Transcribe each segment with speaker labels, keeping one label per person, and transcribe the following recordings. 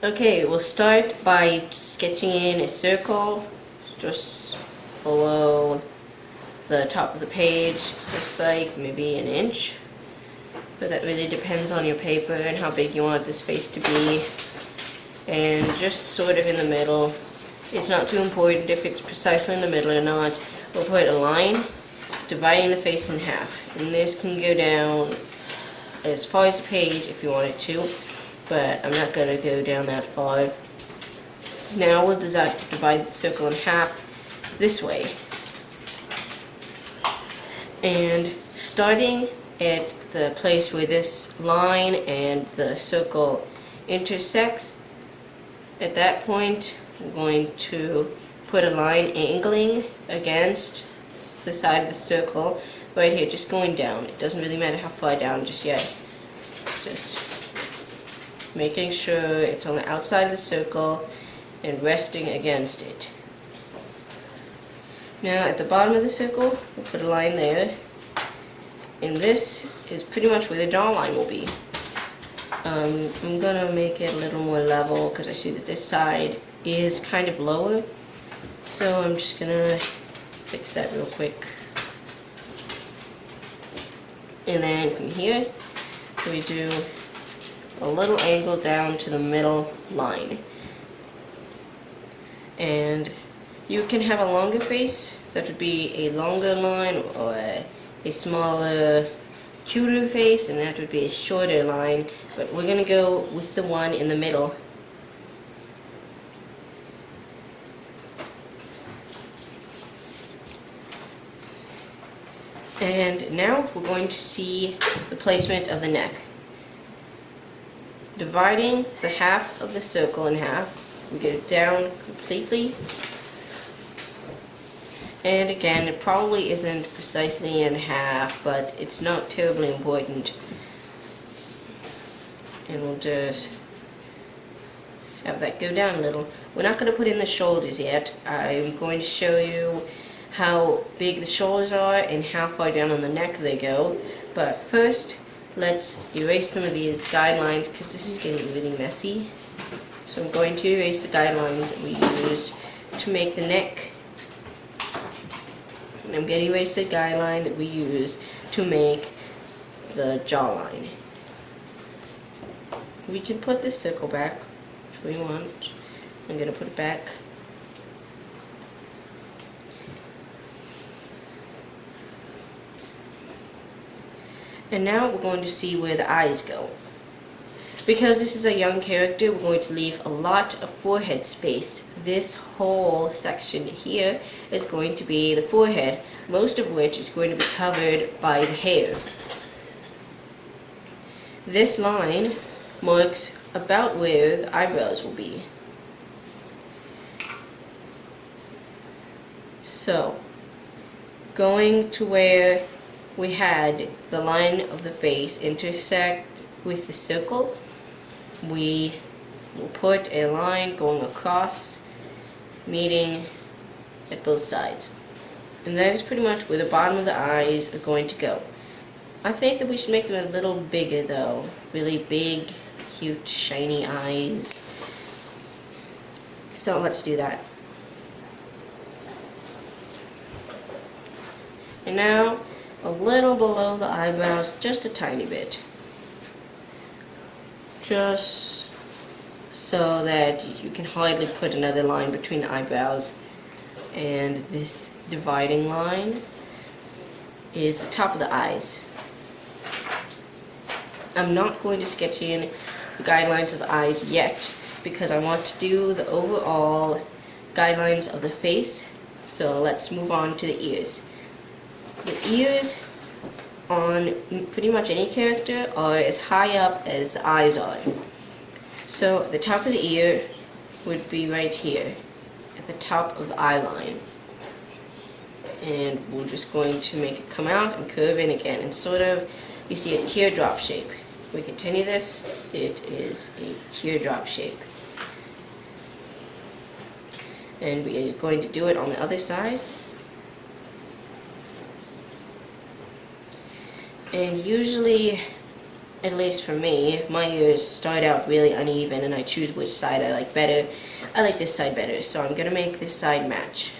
Speaker 1: Okay, we'll start by sketching in a circle just below the top of the page. Looks like maybe an inch, but that really depends on your paper and how big you want the space to be. And just sort of in the middle. It's not too important if it's precisely in the middle or not. We'll put a line dividing the face in half, and this can go down as far as the page if you want it to, but I'm not going to go down that far. Now we'll divide the circle in half this way. And starting at the place where this line and the circle intersects, at that point we're going to put a line angling against the side of the circle right here, just going down. It doesn't really matter how far down just yet. Just making sure it's on the outside of the circle and resting against it. Now at the bottom of the circle, we'll put a line there, and this is pretty much where the jawline will be. I'm gonna make it a little more level because I see that this side is kind of lower, so I'm just gonna fix that real quick. And then from here we do a little angle down to the middle line. And you can have a longer face, that would be a longer line, or a smaller, cuter face, and that would be a shorter line, but we're gonna go with the one in the middle. And now we're going to see the placement of the neck. Dividing the half of the circle in half, we get it down completely. And again, it probably isn't precisely in half, but it's not terribly important. And we'll just have that go down a little. We're not going to put in the shoulders yet. I'm going to show you how big the shoulders are and how far down on the neck they go. But first, let's erase some of these guidelines because this is getting really messy. So I'm going to erase the guidelines that we used to make the neck. And I'm going to erase the guideline that we used to make the jawline. We can put this circle back if we want. I'm going to put it back. And now we're going to see where the eyes go. Because this is a young character, we're going to leave a lot of forehead space. This whole section here is going to be the forehead, most of which is going to be covered by the hair. This line marks about where the eyebrows will be. So, going to where we had the line of the face intersect with the circle, we will put a line going across, meeting at both sides. And that is pretty much where the bottom of the eyes are going to go. I think that we should make them a little bigger though. Really big, cute, shiny eyes. So let's do that. And now, a little below the eyebrows, just a tiny bit. Just so that you can hardly put another line between the eyebrows. And this dividing line is the top of the eyes. I'm not going to sketch in the guidelines of the eyes yet because I want to do the overall guidelines of the face. So let's move on to the ears. The ears on pretty much any character are as high up as the eyes are. So the top of the ear would be right here, at the top of the eye line. And we're just going to make it come out and curve in again. And sort of, you see a teardrop shape. If we continue this, it is a teardrop shape. And we are going to do it on the other side. And usually, at least for me, my ears start out really uneven and I choose which side I like better. I like this side better, so I'm gonna make this side match.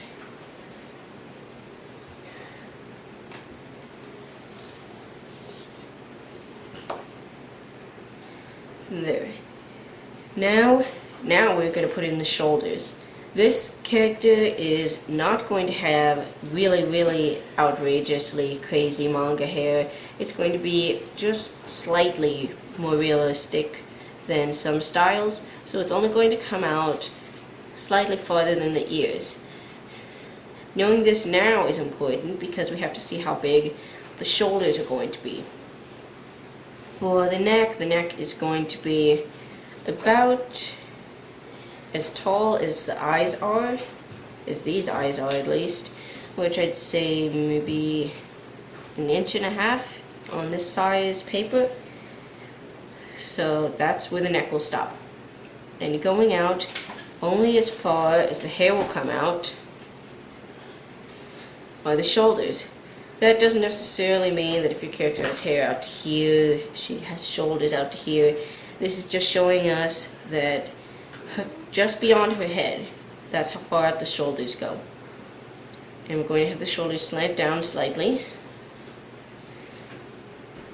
Speaker 1: There. Now we're going to put in the shoulders. This character is not going to have really outrageously crazy manga hair. It's going to be just slightly more realistic than some styles, so it's only going to come out slightly farther than the ears. Knowing this now is important because we have to see how big the shoulders are going to be. For the neck is going to be about as tall as the eyes are, as these eyes are at least, which I'd say maybe 1.5 inches on this size paper. So that's where the neck will stop. And going out only as far as the hair will come out are the shoulders. That doesn't necessarily mean that if your character has hair out to here, she has shoulders out to here. This is just showing us that just beyond her head, that's how far out the shoulders go. And we're going to have the shoulders slant down slightly,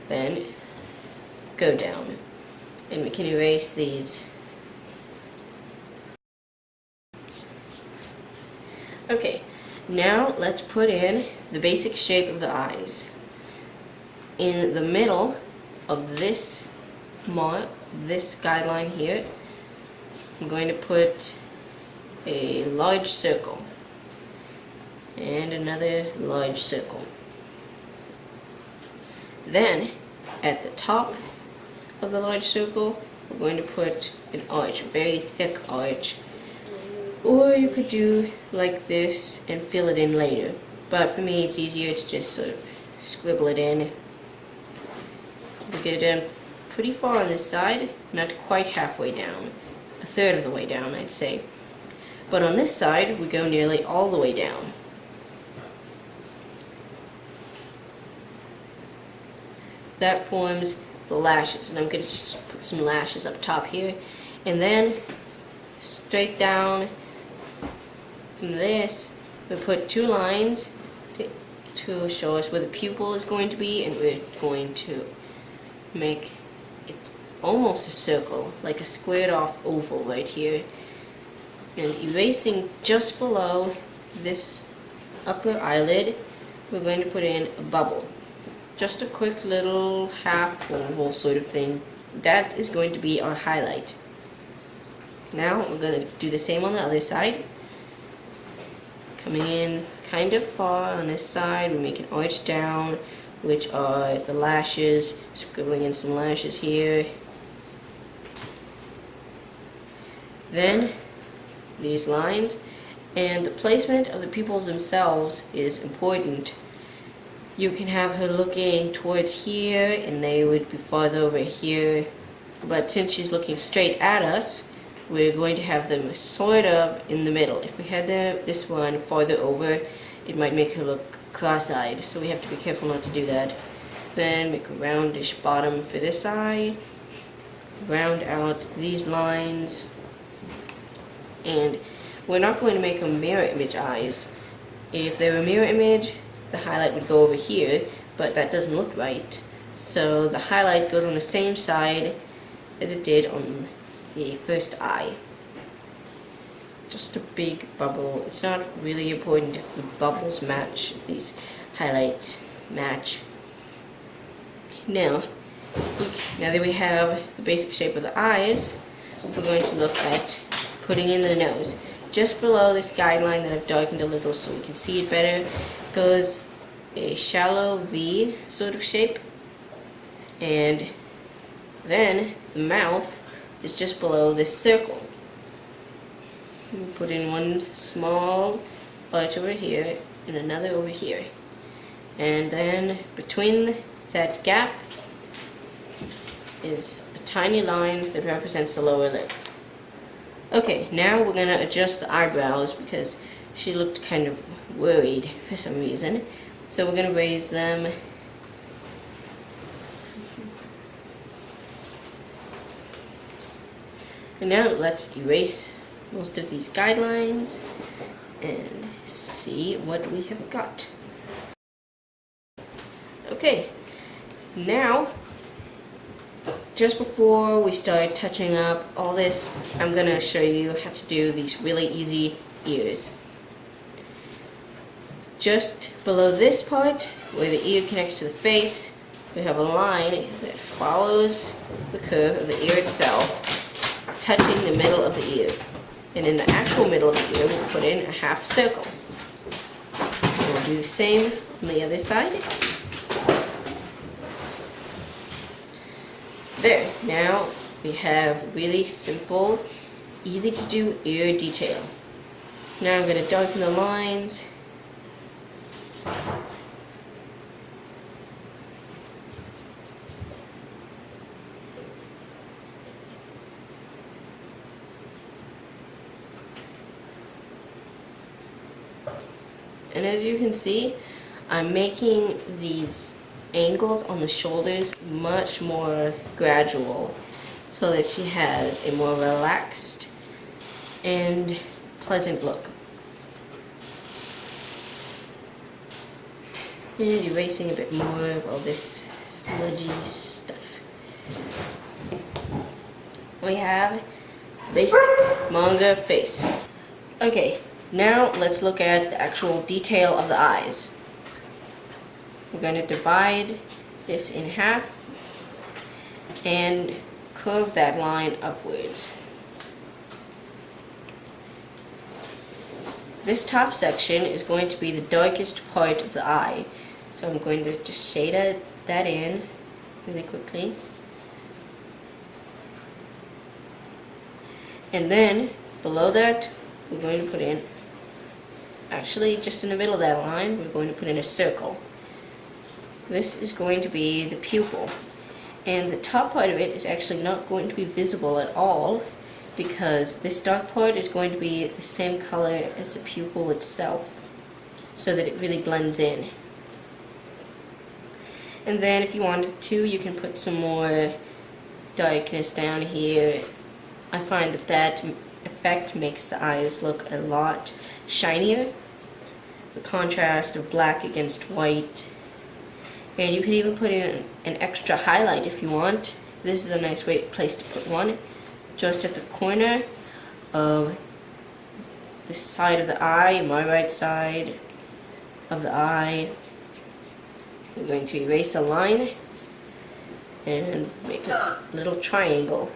Speaker 1: then go down. And we can erase these. Okay. Now let's put in the basic shape of the eyes. In the middle of this guideline here, I'm going to put a large circle and another large circle. Then at the top of the large circle, we're going to put an arch, a very thick arch. Or you could do like this and fill it in later. But for me it's easier to just sort of scribble it in. We get it down pretty far on this side, not quite halfway down. 1/3 of the way down, I'd say. But on this side, we go nearly all the way down. That forms the lashes, and I'm going to just put some lashes up top here. And then straight down from this, we put 2 lines to show us where the pupil is going to be, and we're going to make it almost a circle, like a squared off oval right here. And erasing just below this upper eyelid, we're going to put in a bubble. Just a quick little half oval sort of thing. That is going to be our highlight. Now we're going to do the same on the other side. Coming in kind of far on this side, we make an arch down, which are the lashes. Scribbling in some lashes here. Then these lines, and the placement of the pupils themselves is important. You can have her looking towards here and they would be farther over here, but since she's looking straight at us, we're going to have them sort of in the middle. If we had this one farther over, it might make her look cross-eyed, so we have to be careful not to do that. Then make a roundish bottom for this eye, round out these lines, and we're not going to make them mirror image eyes. If they were mirror image, the highlight would go over here, but that doesn't look right. So the highlight goes on the same side as it did on the first eye. Just a big bubble. It's not really important if the bubbles match, if these highlights match. Now that we have the basic shape of the eyes, we're going to look at putting in the nose. Just below this guideline that I've darkened a little so we can see it better goes a shallow V sort of shape, and then the mouth is just below this circle. We put in one small arch over here and another over here, and then between that gap is a tiny line that represents the lower lip. Okay, now we're going to adjust the eyebrows because she looked kind of worried for some reason. So we're going to raise them And now let's erase most of these guidelines and see what we have got. Okay, now just before we start touching up all this, I'm gonna show you how to do these really easy ears. Just below this part, where the ear connects to the face, we have a line that follows the curve of the ear itself, touching the middle of the ear. And in the actual middle of the ear, we'll put in a half circle. And we'll do the same on the other side. There, now we have really simple, easy to do ear detail. Now I'm going to darken the lines. And as you can see, I'm making these angles on the shoulders much more gradual so that she has a more relaxed and pleasant look. And erasing a bit more of all this smudgy stuff. We have basic manga face. Okay, now let's look at the actual detail of the eyes. We're going to divide this in half and curve that line upwards. This top section is going to be the darkest part of the eye. So I'm going to just shade that in really quickly. And then below that, we're going to put in, actually just in the middle of that line, we're going to put in a circle. This is going to be the pupil, and the top part of it is actually not going to be visible at all because this dark part is going to be the same color as the pupil itself so that it really blends in. And then if you wanted to, you can put some more darkness down here. I find that that effect makes the eyes look a lot shinier. The contrast of black against white. And you can even put in an extra highlight if you want. This is a nice place to put one. Just at the corner of this side of the eye, my right side of the eye. We're going to erase a line and make a little triangle.